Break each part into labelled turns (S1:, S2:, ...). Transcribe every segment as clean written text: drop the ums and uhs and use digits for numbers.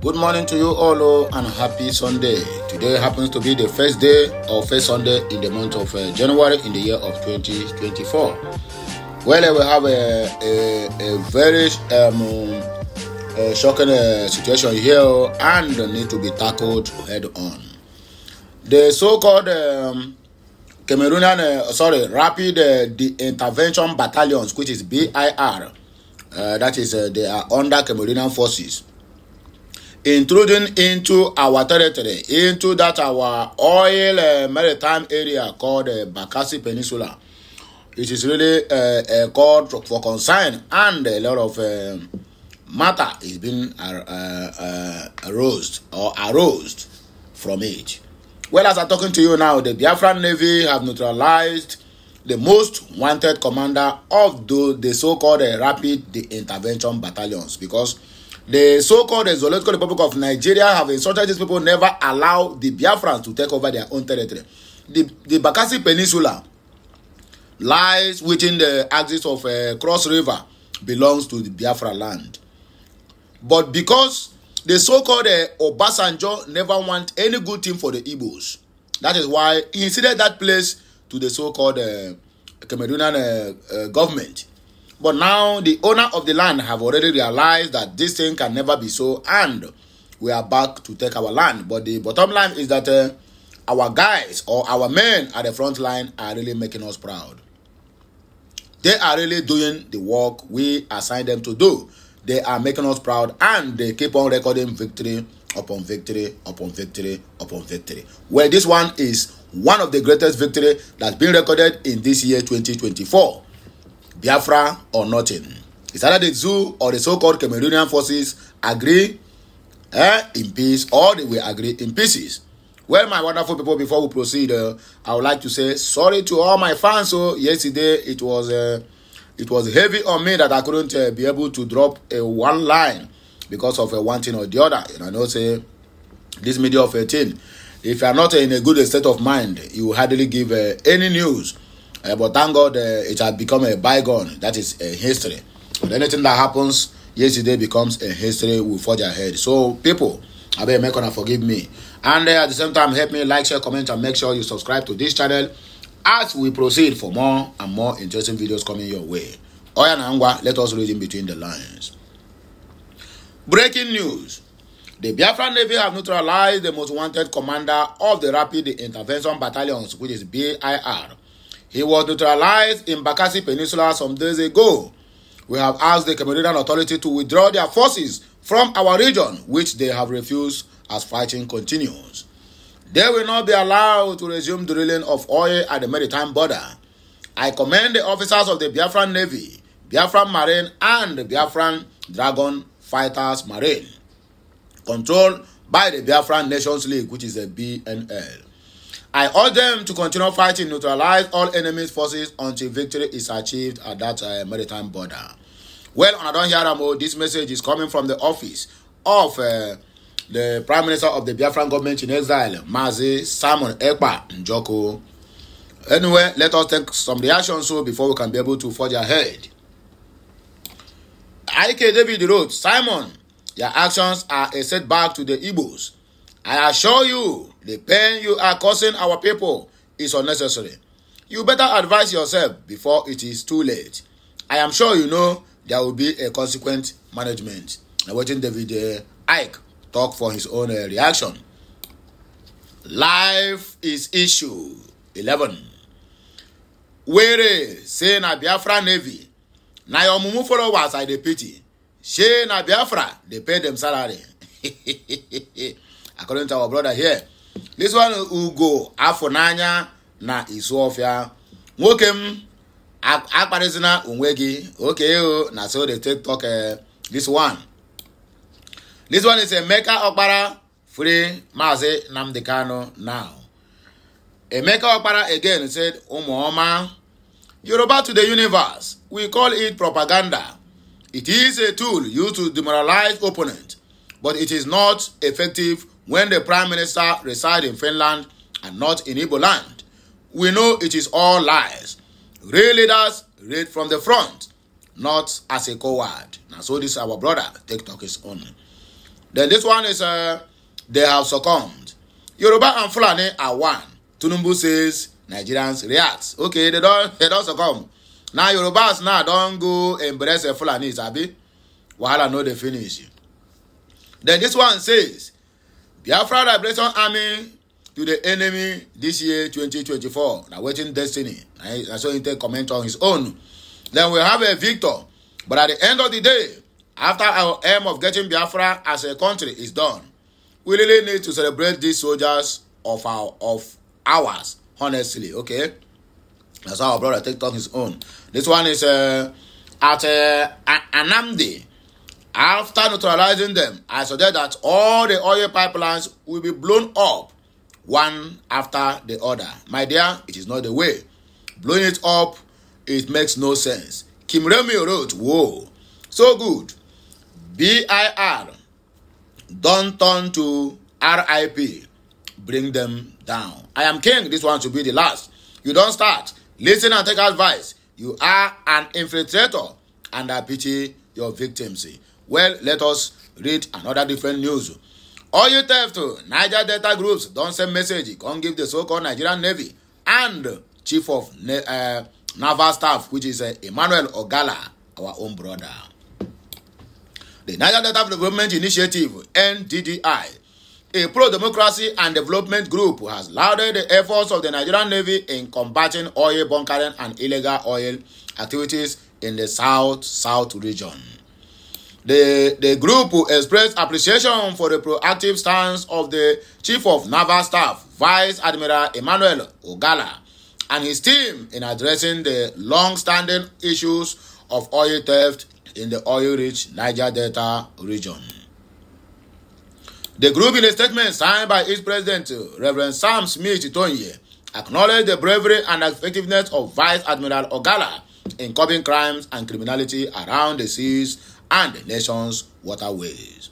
S1: Good morning to you all and happy Sunday. Today happens to be the first day or first Sunday in the month of January in the year of 2024. Well, we have a very shocking situation here and need to be tackled head on. The so-called Cameroonian, Rapid Intervention Battalions, which is BIR, that is, they are under Cameroonian forces, intruding into our territory, into that our oil maritime area called Bakassi Peninsula. It is really a call for concern, and a lot of matter is being aroused from it. Well, as I'm talking to you now, the Biafran Navy have neutralized the most wanted commander of the so-called Rapid Intervention Battalions, because the so-called Zoological Republic of Nigeria have instructed these people never allow the Biafrans to take over their own territory. The Bakassi Peninsula lies within the axis of Cross River, belongs to the Biafra land. But because the so-called Obasanjo never want any good thing for the Igbos, that is why he ceded that place to the so-called Cameroonian government. But now the owner of the land have already realized that this thing can never be so, and we are back to take our land. But the bottom line is that our guys or our men at the front line are really making us proud. They are really doing the work we assigned them to do. They are making us proud, and they keep on recording victory upon victory upon victory upon victory. Well, this one is one of the greatest victory that's been recorded in this year 2024. Biafra or nothing. It's either the zoo or the so-called Cameroonian forces agree in peace, or they will agree in pieces. Well, my wonderful people, before we proceed, I would like to say sorry to all my fans. So yesterday it was heavy on me that I couldn't be able to drop one line because of one thing or the other. And I know say this media of 18, if you are not in a good state of mind, you hardly give any news. But thank God it has become a bygone. That is a history. But anything that happens yesterday becomes a history we forge ahead. So people, I beg you forgive me. And at the same time, help me like, share, comment, and make sure you subscribe to this channel as we proceed for more and more interesting videos coming your way. Oya Nangwa, let us read in between the lines. Breaking news. The Biafran Navy have neutralized the most wanted commander of the Rapid Intervention Battalions, which is BIR. He was neutralized in Bakassi Peninsula some days ago. We have asked the Cameroonian authority to withdraw their forces from our region, which they have refused as fighting continues. They will not be allowed to resume drilling of oil at the maritime border. I commend the officers of the Biafran Navy, Biafran Marine, and the Biafran Dragon Fighters Marine, controlled by the Biafran Nations League, which is a BNL. I urge them to continue fighting, neutralize all enemy's forces until victory is achieved at that maritime border. Well, I don't hear this message is coming from the office of the Prime Minister of the Biafran government in exile, Mazi Simon Ekpa Njoko. Anyway, let us take some reactions before we can be able to forge ahead. IK David wrote, Simon, your actions are a setback to the Igbos. I assure you, the pain you are causing our people is unnecessary. You better advise yourself before it is too late. I am sure you know there will be a consequent management. Now, watching David Ike talk for his own reaction. Life is issue 11. Were say na Biafra Navy. Na your mumu followers I dey pity. She na Biafra, they pay them salary. According to our brother here, this one Ugo Afonanya na Isuofia. Wokem Akparizina Unwegi. Okay, na so they take talk this one. This one is a Emeka Okpara free Mazi Namdekano now. Emeka Okpara again said, Umuoma, Yoruba to the universe. We call it propaganda. It is a tool used to demoralize opponent, but it is not effective when the Prime Minister resides in Finland and not in Igbo land. We know it is all lies. Real leaders read from the front, not as a coward. Now, so this our brother, TikTok is on. Then this one is they have succumbed. Yoruba and Fulani are one. Tinubu says Nigerians react. Okay, they don't succumb. Now Yorubas now don't go embrace the Fulani, abi. Wahala no dey finish. Then this one says Biafran Liberation Army to the enemy this year 2024. Now waiting destiny. I saw him take comment on his own. Then we have a victor. But at the end of the day, after our aim of getting Biafra as a country is done, we really need to celebrate these soldiers of ours, honestly, okay? That's how our brother take on his own. This one is at Anamdi. After neutralizing them, I suggest that all the oil pipelines will be blown up one after the other. My dear, it is not the way. Blowing it up, it makes no sense. Kim Remi wrote, whoa, so good. BIR, don't turn to RIP. Bring them down. I am king. This one should be the last. You don't start. Listen and take advice. You are an infiltrator and I pity your victims. Well, let us read another different news. Oil theft, Niger Delta groups don't send message. Come give the so-called Nigerian Navy and Chief of Naval Staff, which is Emmanuel Ogala, our own brother. The Niger Delta Development Initiative, NDDI, a pro-democracy and development group, has lauded the efforts of the Nigerian Navy in combating oil bunkering and illegal oil activities in the South region. The group expressed appreciation for the proactive stance of the Chief of Naval Staff, Vice Admiral Emmanuel Ogala, and his team in addressing the long-standing issues of oil theft in the oil-rich Niger Delta region. The group, in a statement signed by its president, Reverend Sam Smith Tonye, acknowledged the bravery and effectiveness of Vice Admiral Ogala in curbing crimes and criminality around the seas and the nation's waterways.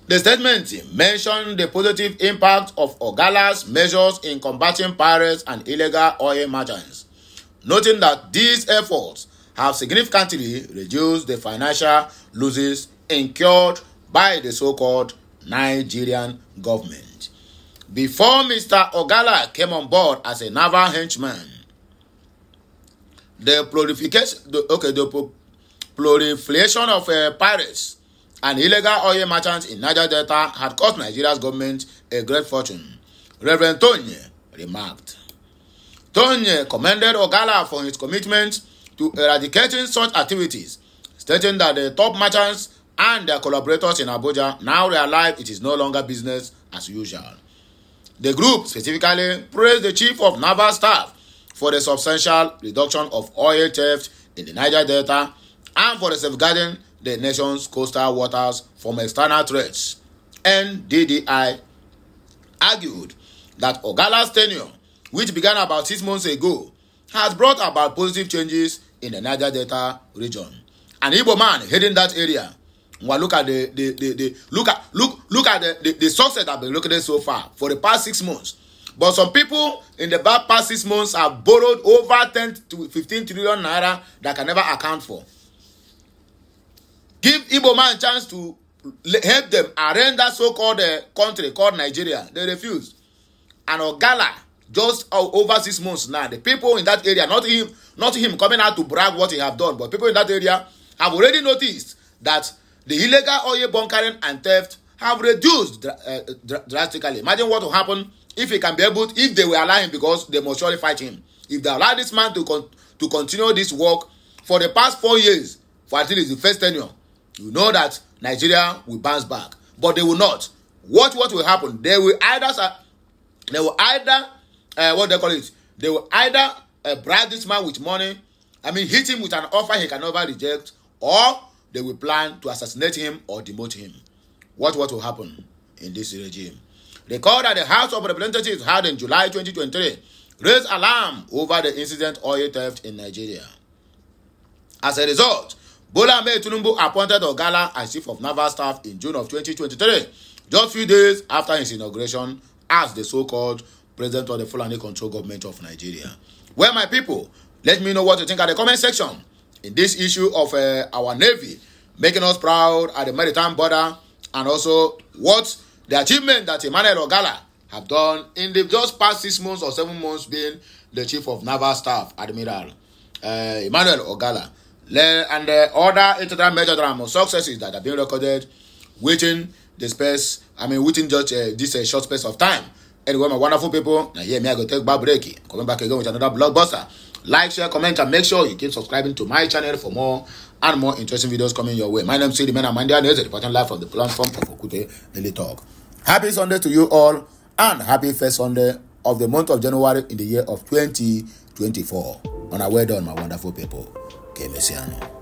S1: The statement mentioned the positive impact of Ogala's measures in combating pirates and illegal oil merchants, noting that these efforts have significantly reduced the financial losses incurred by the so-called Nigerian government. Before Mr. Ogala came on board as a naval henchman, the proliferation of pirates and illegal oil merchants in Niger Delta had cost Nigeria's government a great fortune, Reverend Tonye remarked. Tonye commended Ogala for his commitment to eradicating such activities, stating that the top merchants and their collaborators in Abuja now realize it is no longer business as usual. The group specifically praised the Chief of Naval Staff for the substantial reduction of oil theft in the Niger Delta and for the safeguarding the nation's coastal waters from external threats. NDDI argued that Ogala's tenure, which began about 6 months ago, has brought about positive changes in the Niger Delta region. An Igbo man heading that area. Well, look at the success that have been looked at so far for the past 6 months. But some people in the past 6 months have borrowed over 10 to 15 trillion naira that can never account for. Give Igbo man a chance to help them arrange that so-called country called Nigeria. They refused. And Ogala, just over 6 months now, the people in that area, not him coming out to brag what he have done, but people in that area have already noticed that the illegal oil bunkering and theft have reduced drastically. Imagine what will happen if he can be able, if they will allow him, because they must surely fight him. If they allow this man to continue this work for the past 4 years, for at least the first tenure, you know that Nigeria will bounce back. But they will not. What will happen? They will either bribe this man with money, hit him with an offer he can never reject, or they will plan to assassinate him or demote him. What will happen in this regime? Recall that the House of Representatives held in July 2023 raised alarm over the incident oil theft in Nigeria. As a result, Bola Ahmed Tinubu appointed Ogala as Chief of Naval Staff in June of 2023, just a few days after his inauguration as the so-called President of the Fulani Control Government of Nigeria. Well, my people, let me know what you think at the comment section in this issue of our Navy making us proud at the maritime border and also what the achievement that Emmanuel Ogala have done in the just past 6 months or 7 months being the Chief of Naval Staff, Admiral Emmanuel Ogala. And the other international major drama successes that have been recorded within the space, within just this short space of time. Anyway, my wonderful people, now here me I go take back break. Coming back again with another blockbuster. Like, share, comment, and make sure you keep subscribing to my channel for more and more interesting videos coming your way. My name is Sidi Mandia News, reporting live from the platform of Okute Daily Talk. Happy Sunday to you all, and happy first Sunday of the month of January in the year of 2024. And well done, my wonderful people. Okay, Messiano.